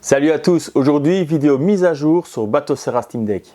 Salut à tous, aujourd'hui vidéo mise à jour sur Batocera Steam Deck.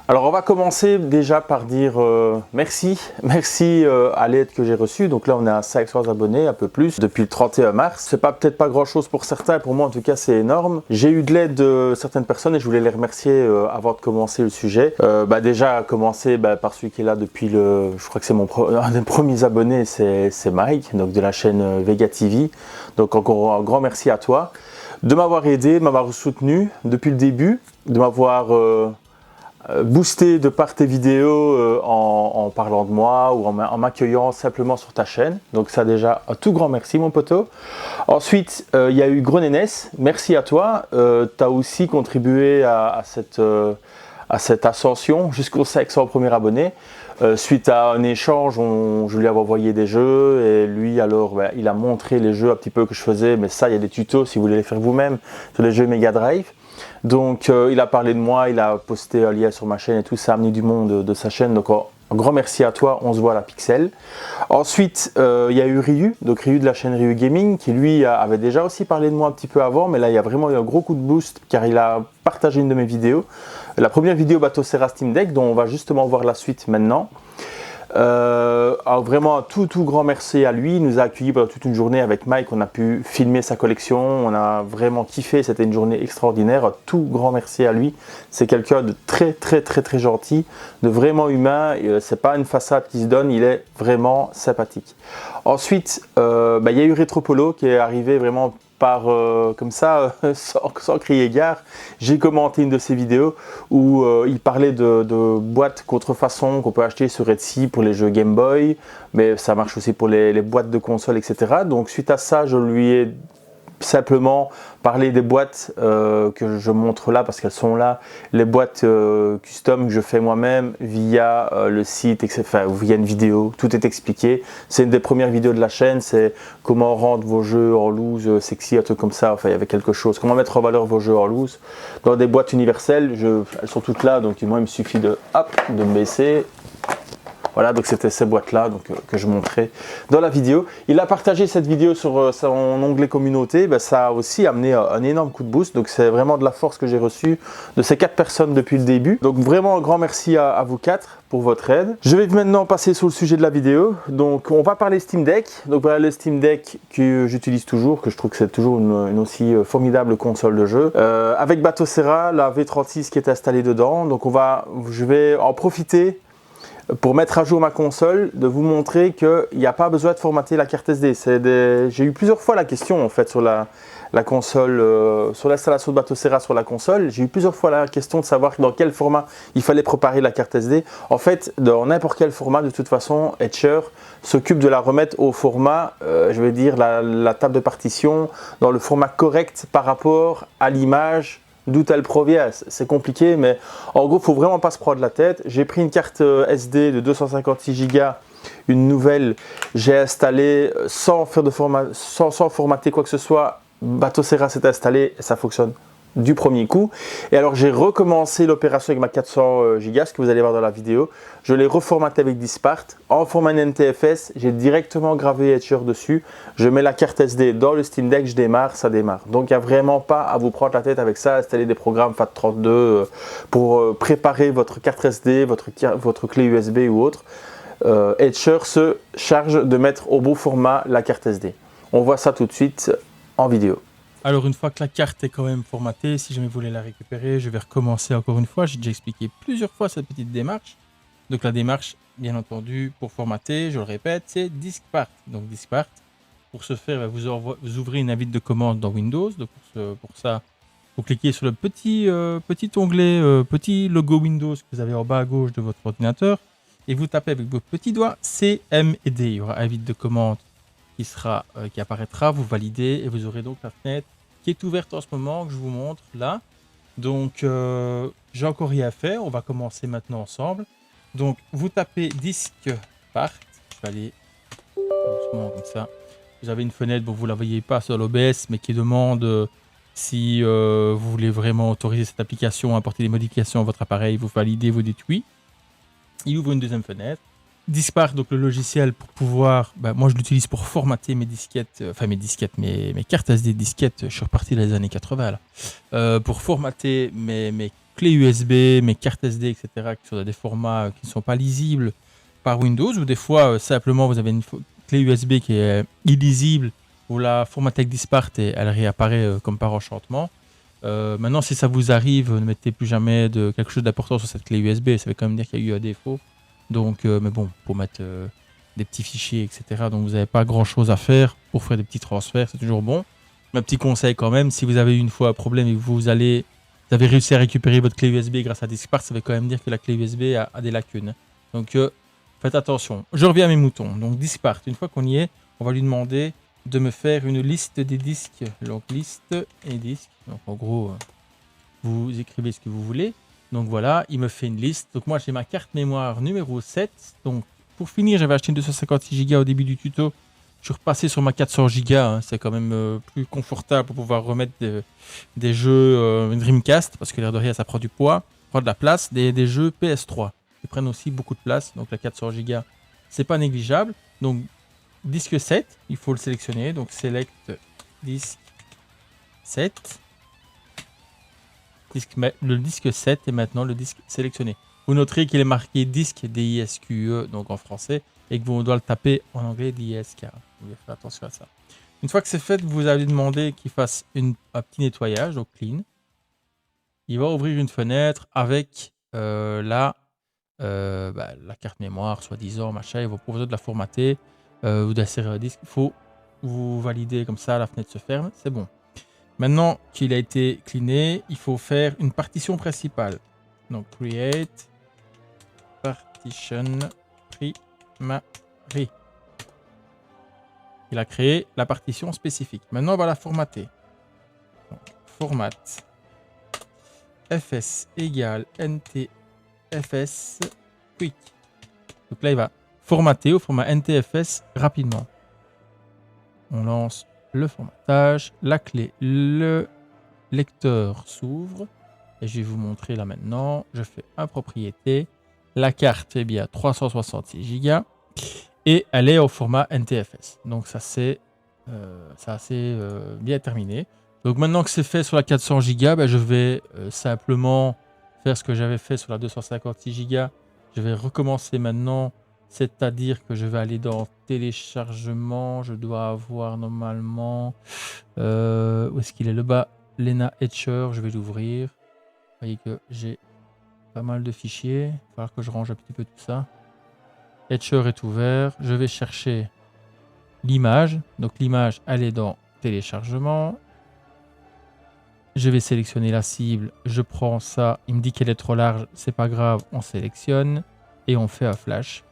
Alors on va commencer déjà par dire merci à l'aide que j'ai reçue. Donc là on est à 500 abonnés, un peu plus, depuis le 31 mars. C'est peut-être pas grand chose pour certains, pour moi en tout cas c'est énorme. J'ai eu de l'aide de certaines personnes et je voulais les remercier avant de commencer le sujet. Déjà commencer par celui qui est là depuis je crois que c'est un des premiers abonnés, c'est Mike, donc de la chaîne Vega TV. Donc encore un grand merci à toi de m'avoir aidé, de m'avoir soutenu depuis le début, de m'avoir boosté de par tes vidéos en parlant de moi ou en m'accueillant simplement sur ta chaîne. Donc ça déjà, un tout grand merci mon poteau. Ensuite, il y a eu Gronenes, merci à toi. Tu as aussi contribué à cette ascension jusqu'au 500 premier abonné. Suite à un échange, je lui avais envoyé des jeux et lui alors il a montré les jeux un petit peu que je faisais, mais ça il y a des tutos si vous voulez les faire vous-même sur les jeux Mega Drive. Donc il a parlé de moi, il a posté un lien sur ma chaîne et tout, ça a amené du monde de sa chaîne, donc un grand merci à toi, on se voit à la Pixel. Ensuite il y a eu Ryu, donc Ryu de la chaîne Ryu Gaming, qui lui avait déjà aussi parlé de moi un petit peu avant, mais là il y a vraiment eu un gros coup de boost car il a partagé une de mes vidéos. La première vidéo Batocera Steam Deck, dont on va justement voir la suite maintenant. Vraiment un tout grand merci à lui. Il nous a accueillis pendant toute une journée avec Mike. On a pu filmer sa collection. On a vraiment kiffé. C'était une journée extraordinaire. Un tout grand merci à lui. C'est quelqu'un de très gentil, de vraiment humain. C'est pas une façade qui se donne. Il est vraiment sympathique. Ensuite, il y a eu Retropolo qui est arrivé vraiment comme ça, sans crier gare. J'ai commenté une de ses vidéos où il parlait de boîtes contrefaçon qu'on peut acheter sur Etsy pour les jeux Game Boy, mais ça marche aussi pour les boîtes de consoles, etc. Donc suite à ça, je lui ai simplement parlé des boîtes que je montre là parce qu'elles sont là, les boîtes custom que je fais moi-même via le site, etc. Enfin, via une vidéo, tout est expliqué. C'est une des premières vidéos de la chaîne, c'est comment rendre vos jeux en loose sexy, un truc comme ça. Enfin, il y avait quelque chose, comment mettre en valeur vos jeux en loose dans des boîtes universelles. Elles sont toutes là, donc moi il me suffit de me baisser. Voilà, donc c'était ces boîtes-là que je montrais dans la vidéo. Il a partagé cette vidéo sur son onglet communauté. Ça a aussi amené un énorme coup de boost. Donc c'est vraiment de la force que j'ai reçue de ces 4 personnes depuis le début. Donc vraiment un grand merci à vous 4 pour votre aide. Je vais maintenant passer sur le sujet de la vidéo. Donc on va parler Steam Deck. Donc voilà le Steam Deck que j'utilise toujours, que je trouve que c'est toujours une aussi formidable console de jeu. Avec Batocera, la V36 qui est installée dedans. Donc je vais en profiter pour mettre à jour ma console, de vous montrer qu'il n'y a pas besoin de formater la carte SD. J'ai eu plusieurs fois la question en fait sur la console, sur l'installation de Batocera sur la console. J'ai eu plusieurs fois la question de savoir dans quel format il fallait préparer la carte SD. En fait, dans n'importe quel format, de toute façon, Etcher s'occupe de la remettre au format, je vais dire la table de partition, dans le format correct par rapport à l'image d'où elle provient. C'est compliqué, mais en gros, il ne faut vraiment pas se prendre la tête. J'ai pris une carte SD de 256 Go, une nouvelle. J'ai installé sans formater quoi que ce soit. Batocera s'est installé et ça fonctionne du premier coup. Et alors j'ai recommencé l'opération avec ma 400 Go, ce que vous allez voir dans la vidéo. Je l'ai reformaté avec Dispart. En format NTFS, j'ai directement gravé Etcher dessus. Je mets la carte SD dans le Steam Deck, je démarre, ça démarre. Donc il n'y a vraiment pas à vous prendre la tête avec ça, installer des programmes FAT32 pour préparer votre carte SD, votre clé USB ou autre. Etcher se charge de mettre au bon format la carte SD. On voit ça tout de suite en vidéo. Alors une fois que la carte est quand même formatée, si jamais vous voulez la récupérer, je vais recommencer encore une fois. J'ai déjà expliqué plusieurs fois cette petite démarche. Donc la démarche, bien entendu, pour formater, je le répète, c'est Diskpart. Donc Diskpart, pour ce faire, vous ouvrez une invite de commande dans Windows. Donc pour ça, vous cliquez sur le petit onglet, petit logo Windows que vous avez en bas à gauche de votre ordinateur et vous tapez avec vos petits doigts C, M et D. Il y aura invite de commande qui apparaîtra, vous validez et vous aurez donc la fenêtre qui est ouverte en ce moment que je vous montre là. Donc j'ai encore rien fait, on va commencer maintenant ensemble. Donc vous tapez Diskpart, je vais aller doucement comme ça. Vous avez une fenêtre, bon, vous ne la voyez pas sur l'OBS, mais qui demande si vous voulez vraiment autoriser cette application à apporter des modifications à votre appareil, vous validez, vous dites oui. Il ouvre une deuxième fenêtre. Diskpart, donc le logiciel pour pouvoir, moi je l'utilise pour formater mes disquettes, mes cartes SD disquettes, je suis reparti dans les années 80 là. Pour formater mes clés USB, mes cartes SD, etc., qui sont dans des formats qui ne sont pas lisibles par Windows, ou des fois simplement vous avez une clé USB qui est illisible, vous la formatez avec Diskpart et elle réapparaît comme par enchantement. Maintenant, si ça vous arrive, ne mettez plus jamais quelque chose d'important sur cette clé USB, ça veut quand même dire qu'il y a eu un défaut. Donc, mais bon, pour mettre des petits fichiers, etc. Donc, vous n'avez pas grand-chose à faire pour faire des petits transferts, c'est toujours bon. Un petit conseil quand même, si vous avez une fois un problème et que vous avez réussi à récupérer votre clé USB grâce à Diskpart, ça veut quand même dire que la clé USB a des lacunes. Donc, faites attention. Je reviens à mes moutons. Donc, Diskpart, une fois qu'on y est, on va lui demander de me faire une liste des disques. Donc, liste et disques. Donc, en gros, vous écrivez ce que vous voulez. Donc voilà, il me fait une liste. Donc moi j'ai ma carte mémoire numéro 7. Donc pour finir, j'avais acheté une 256 Go au début du tuto. Je suis repassé sur ma 400 Go. Hein. C'est quand même plus confortable pour pouvoir remettre des jeux Dreamcast. Parce que l'air de rien, ça prend du poids, prend de la place. Des jeux PS3 qui prennent aussi beaucoup de place. Donc la 400 Go, c'est pas négligeable. Donc disque 7, il faut le sélectionner. Donc select disque 7. Le disque 7 est maintenant le disque sélectionné. Vous noterez qu'il est marqué disque DISQE, donc en français, et que vous doit le taper en anglais DISK. Vous devez faire attention à ça. Une fois que c'est fait, vous allez demander qu'il fasse un petit nettoyage, donc clean. Il va ouvrir une fenêtre avec la carte mémoire, soi-disant, machin. Il va pouvoir de la formater ou d'insérer un disque. Il faut vous valider comme ça, la fenêtre se ferme, c'est bon. Maintenant qu'il a été cleané, il faut faire une partition principale. Donc, create partition primary. Il a créé la partition spécifique. Maintenant, on va la formater. Donc, format fs égale ntfs quick. Donc là, il va formater au format ntfs rapidement. On lance le formatage, la clé, le lecteur s'ouvre et je vais vous montrer là maintenant. Je fais un propriété, la carte est bien 366 Go et elle est au format NTFS. Donc ça c'est assez bien terminé. Donc maintenant que c'est fait sur la 400 Go, je vais simplement faire ce que j'avais fait sur la 256 Go. Je vais recommencer maintenant. C'est-à-dire que je vais aller dans téléchargement. Je dois avoir normalement... où est-ce qu'il est le bas? Lena Etcher, je vais l'ouvrir. Vous voyez que j'ai pas mal de fichiers. Il va falloir que je range un petit peu tout ça. Etcher est ouvert. Je vais chercher l'image. Donc l'image, elle est dans téléchargement. Je vais sélectionner la cible. Je prends ça. Il me dit qu'elle est trop large. C'est pas grave. On sélectionne et on fait un flash.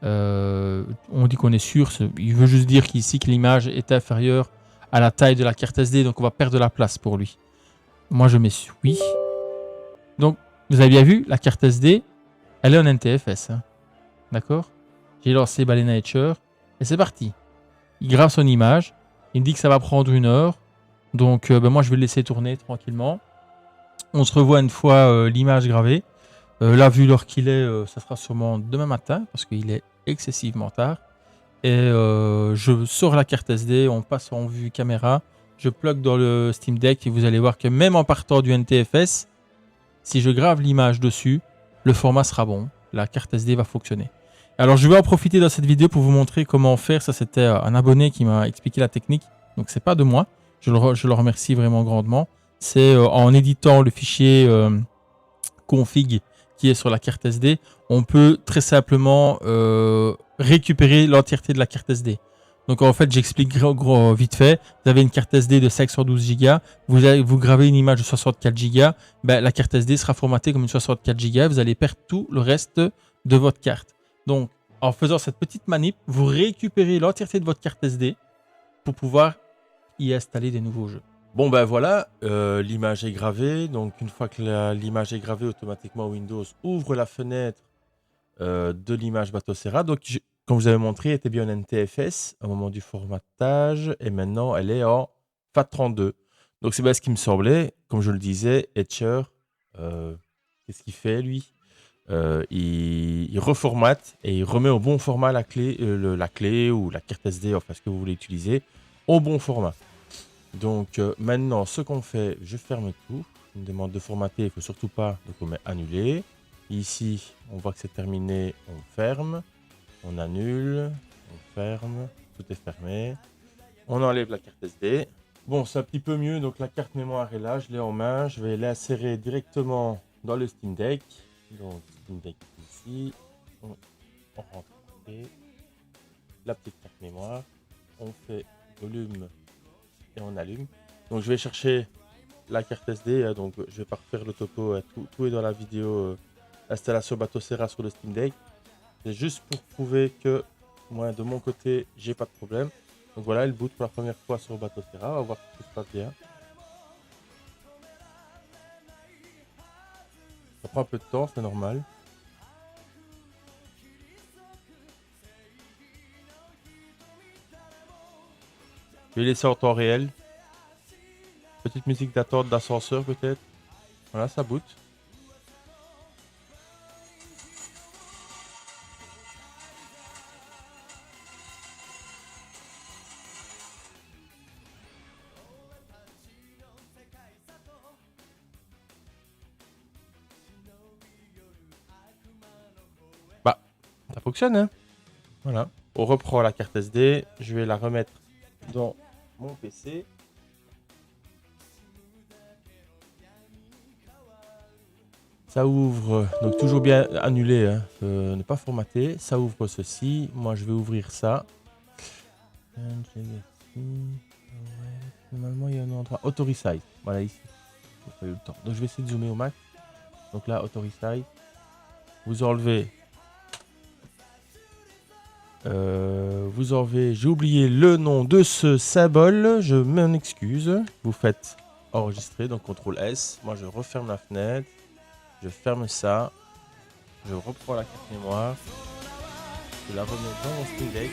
On dit qu'on est sûr, il veut juste dire qu'ici que l'image est inférieure à la taille de la carte SD, donc on va perdre de la place pour lui. Moi je mets oui. Donc vous avez bien vu, la carte SD, elle est en NTFS. Hein. D'accord? J'ai lancé Balena Etcher et c'est parti. Il grave son image, il me dit que ça va prendre 1 heure, donc moi je vais le laisser tourner tranquillement. On se revoit une fois l'image gravée. Là, vu l'heure qu'il est, ça sera sûrement demain matin parce qu'il est excessivement tard. Et je sors la carte SD, on passe en vue caméra, je plug dans le Steam Deck et vous allez voir que même en partant du NTFS, si je grave l'image dessus, le format sera bon, la carte SD va fonctionner. Alors je vais en profiter dans cette vidéo pour vous montrer comment faire. Ça, c'était un abonné qui m'a expliqué la technique, donc c'est pas de moi. Je le remercie vraiment grandement. C'est en éditant le fichier config qui est sur la carte SD, on peut très simplement récupérer l'entièreté de la carte SD. Donc en fait, j'explique vite fait. Vous avez une carte SD de 512 Go, vous gravez une image de 64 Go, la carte SD sera formatée comme une 64 Go, vous allez perdre tout le reste de votre carte. Donc en faisant cette petite manip, vous récupérez l'entièreté de votre carte SD pour pouvoir y installer des nouveaux jeux. Bon ben voilà, l'image est gravée. Donc une fois que l'image est gravée, automatiquement Windows ouvre la fenêtre de l'image Batocera. Donc comme je vous avais montré, elle était bien en NTFS au moment du formatage et maintenant elle est en FAT32. Donc c'est bien ce qui me semblait. Comme je le disais, Etcher, qu'est-ce qu'il fait lui? il reformate et il remet au bon format la clé ou la carte SD, enfin ce que vous voulez utiliser, au bon format. Donc maintenant, ce qu'on fait, je ferme tout. Il me demande de formater, il ne faut surtout pas, donc on met annuler. Ici, on voit que c'est terminé, on ferme, on annule, on ferme, tout est fermé. On enlève la carte SD. Bon, c'est un petit peu mieux, donc la carte mémoire est là, je l'ai en main. Je vais l'insérer directement dans le Steam Deck. Donc, Steam Deck ici. On rentre la petite carte mémoire. On fait volume et on allume. Donc, je vais chercher la carte SD. Donc, je vais pas refaire le topo. Tout est dans la vidéo installation Batocera sur le Steam Deck. C'est juste pour prouver que moi, de mon côté, j'ai pas de problème. Donc voilà, elle boot pour la première fois sur Batocera. On va voir si tout se passe bien. Ça prend un peu de temps, c'est normal. Je vais laisser en temps réel. Petite musique d'attente d'ascenseur peut-être. Voilà, ça boot. Bah, ça fonctionne, hein. Voilà. On reprend la carte SD. Je vais la remettre dans mon PC. Ça ouvre, donc toujours bien annulé, hein, ne pas formater. Ça ouvre ceci. Moi, je vais ouvrir ça. Normalement, il y a un endroit Authorize. Voilà, ici. J'ai pas eu le temps. Donc, je vais essayer de zoomer au max. Donc là, Authorize. Vous enlevez. J'ai oublié le nom de ce symbole. Je m'en excuse. Vous faites enregistrer, donc CTRL S. Moi, je referme la fenêtre. Je ferme ça. Je reprends la carte mémoire. Je la remets dans mon Steam Deck.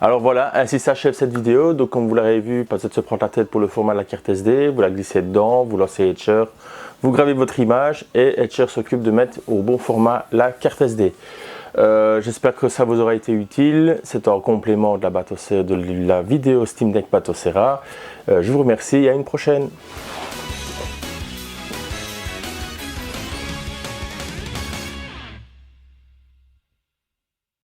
Alors voilà, ainsi s'achève cette vidéo. Donc comme vous l'avez vu, pas besoin de se prendre la tête pour le format de la carte SD. Vous la glissez dedans, vous lancez Etcher, vous gravez votre image et Etcher s'occupe de mettre au bon format la carte SD. J'espère que ça vous aura été utile. C'est en complément de la vidéo Steam Deck Batocera. Je vous remercie et à une prochaine.